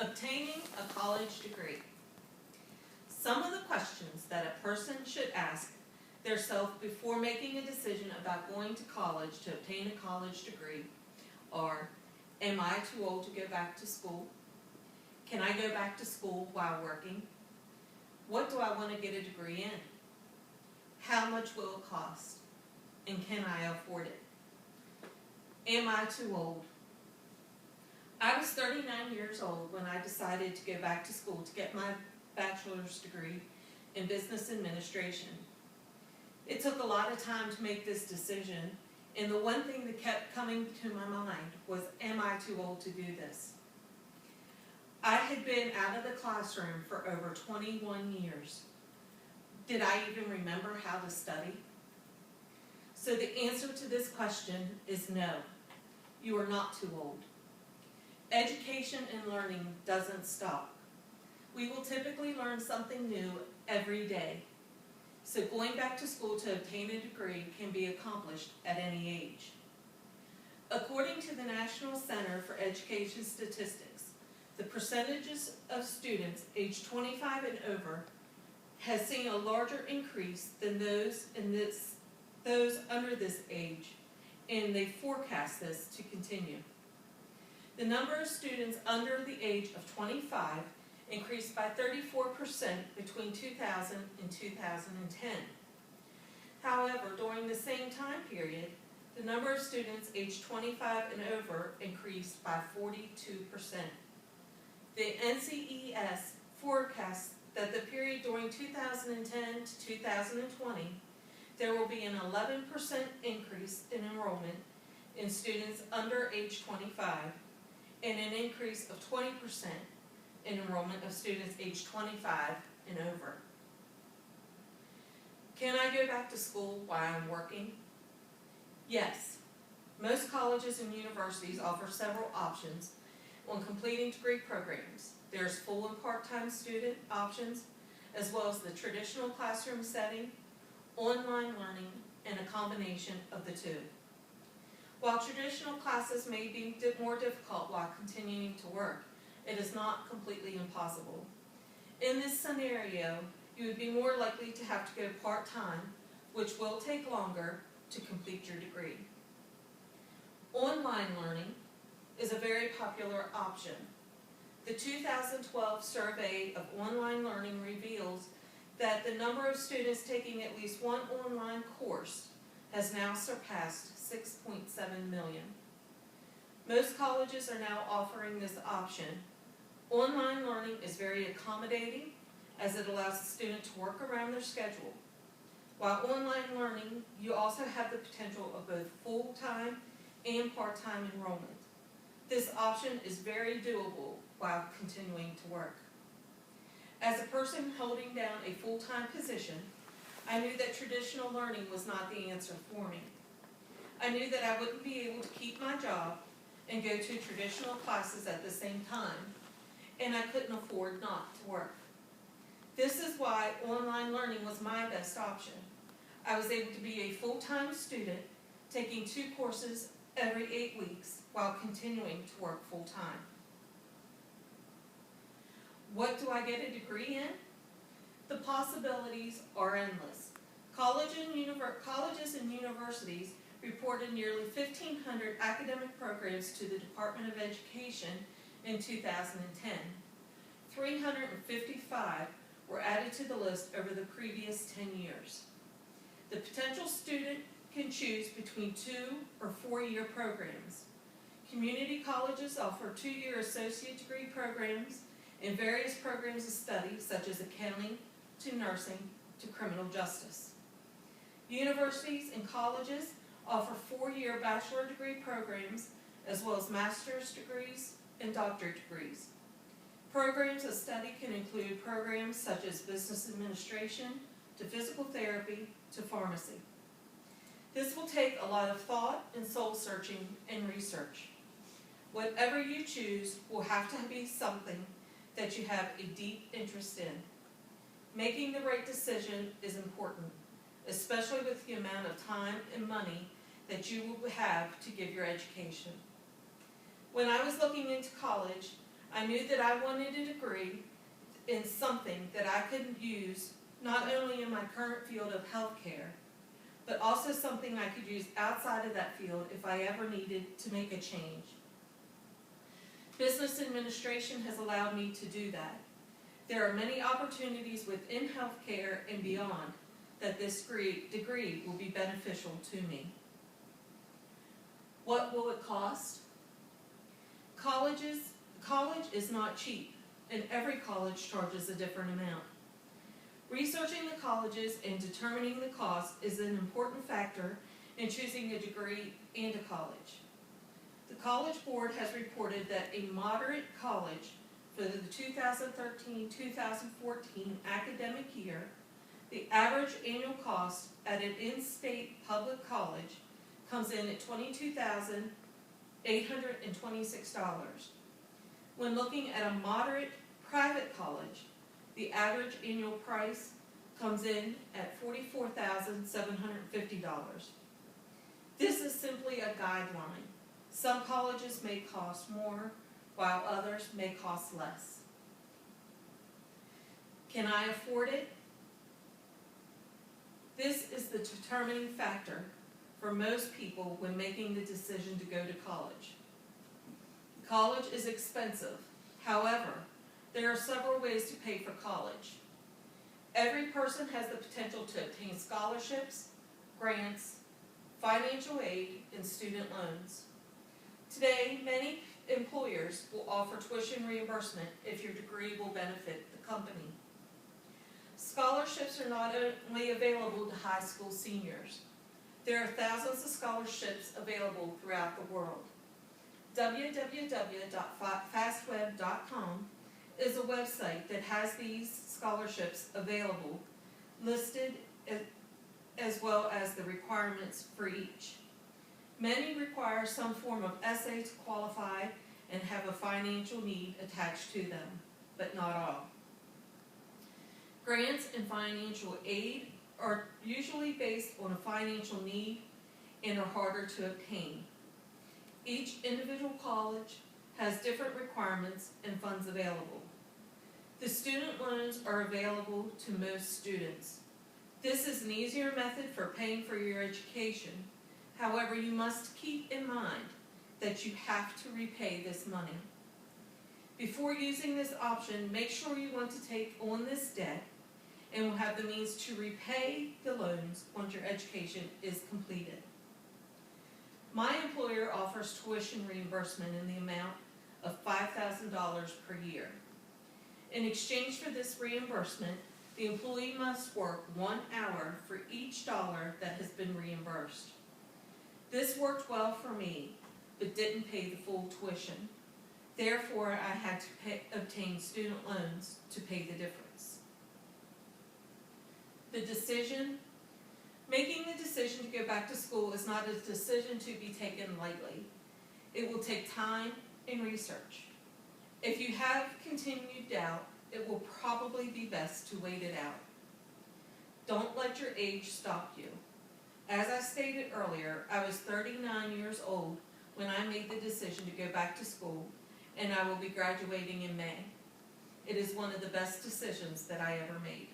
Obtaining a college degree. Some of the questions that a person should ask themselves before making a decision about going to college to obtain a college degree are, am I too old to go back to school? Can I go back to school while working? What do I want to get a degree in? How much will it cost? And can I afford it? Am I too old? I was 39 years old when I decided to go back to school to get my bachelor's degree in business administration. It took a lot of time to make this decision, and the one thing that kept coming to my mind was, am I too old to do this? I had been out of the classroom for over 21 years. Did I even remember how to study? So the answer to this question is no. You are not too old. Education and learning doesn't stop. We will typically learn something new every day. So going back to school to obtain a degree can be accomplished at any age. According to the National Center for Education Statistics, the percentages of students aged 25 and over has seen a larger increase than those under this age, and they forecast this to continue. The number of students under the age of 25 increased by 34% between 2000 and 2010. However, during the same time period, the number of students aged 25 and over increased by 42%. The NCES forecasts that the period during 2010 to 2020, there will be an 11% increase in enrollment in students under age 25 and an increase of 20% in enrollment of students aged 25 and over. Can I go back to school while I'm working? Yes. Most colleges and universities offer several options on completing degree programs. There's full and part-time student options, as well as the traditional classroom setting, online learning, and a combination of the two. While traditional classes may be more difficult while continuing to work, it is not completely impossible. In this scenario, you would be more likely to have to go part-time, which will take longer to complete your degree. Online learning is a very popular option. The 2012 survey of online learning reveals that the number of students taking at least one online course has now surpassed 6.7 million. Most colleges are now offering this option. Online learning is very accommodating as it allows the student to work around their schedule. While online learning, you also have the potential of both full-time and part-time enrollment. This option is very doable while continuing to work. As a person holding down a full-time position, I knew that traditional learning was not the answer for me. I knew that I wouldn't be able to keep my job and go to traditional classes at the same time, and I couldn't afford not to work. This is why online learning was my best option. I was able to be a full-time student, taking 2 courses every 8 weeks while continuing to work full-time. What do I get a degree in? The possibilities are endless. Colleges and universities reported nearly 1,500 academic programs to the Department of Education in 2010. 355 were added to the list over the previous 10 years. The potential student can choose between 2 or 4-year programs. Community colleges offer 2-year associate degree programs and various programs of study such as accounting to nursing to criminal justice. Universities and colleges offer 4-year bachelor degree programs as well as master's degrees and doctorate degrees. Programs of study can include programs such as business administration to physical therapy to pharmacy. This will take a lot of thought and soul searching and research. Whatever you choose will have to be something that you have a deep interest in. Making the right decision is important, especially with the amount of time and money that you will have to give your education. When I was looking into college, I knew that I wanted a degree in something that I could use not only in my current field of healthcare, but also something I could use outside of that field if I ever needed to make a change. Business administration has allowed me to do that. There are many opportunities within healthcare and beyond that this degree will be beneficial to me. What will it cost? College is not cheap, and every college charges a different amount. Researching the colleges and determining the cost is an important factor in choosing a degree and a college. The College Board has reported that a moderate college for the 2013-2014 academic year, the average annual cost at an in-state public college comes in at $22,826. When looking at a moderate private college, the average annual price comes in at $44,750. This is simply a guideline. Some colleges may cost more, while others may cost less. Can I afford it? This is the determining factor for most people when making the decision to go to college. College is expensive. However, there are several ways to pay for college. Every person has the potential to obtain scholarships, grants, financial aid, and student loans. Today, many employers will offer tuition reimbursement if your degree will benefit the company. Scholarships are not only available to high school seniors. There are thousands of scholarships available throughout the world. www.fastweb.com is a website that has these scholarships available, listed as well as the requirements for each. Many require some form of essay to qualify and have a financial need attached to them, but not all. Grants and financial aid are usually based on a financial need and are harder to obtain. Each individual college has different requirements and funds available. The student loans are available to most students. This is an easier method for paying for your education. However, you must keep in mind that you have to repay this money. Before using this option, make sure you want to take on this debt and will have the means to repay the loans once your education is completed. My employer offers tuition reimbursement in the amount of $5,000 per year. In exchange for this reimbursement, the employee must work 1 hour for each dollar that has been reimbursed. This worked well for me, but didn't pay the full tuition. Therefore, I had to obtain student loans to pay the difference. Making the decision to go back to school is not a decision to be taken lightly. It will take time and research. If you have continued doubt, it will probably be best to wait it out. Don't let your age stop you. As I stated earlier, I was 39 years old when I made the decision to go back to school, and I will be graduating in May. It is one of the best decisions that I ever made.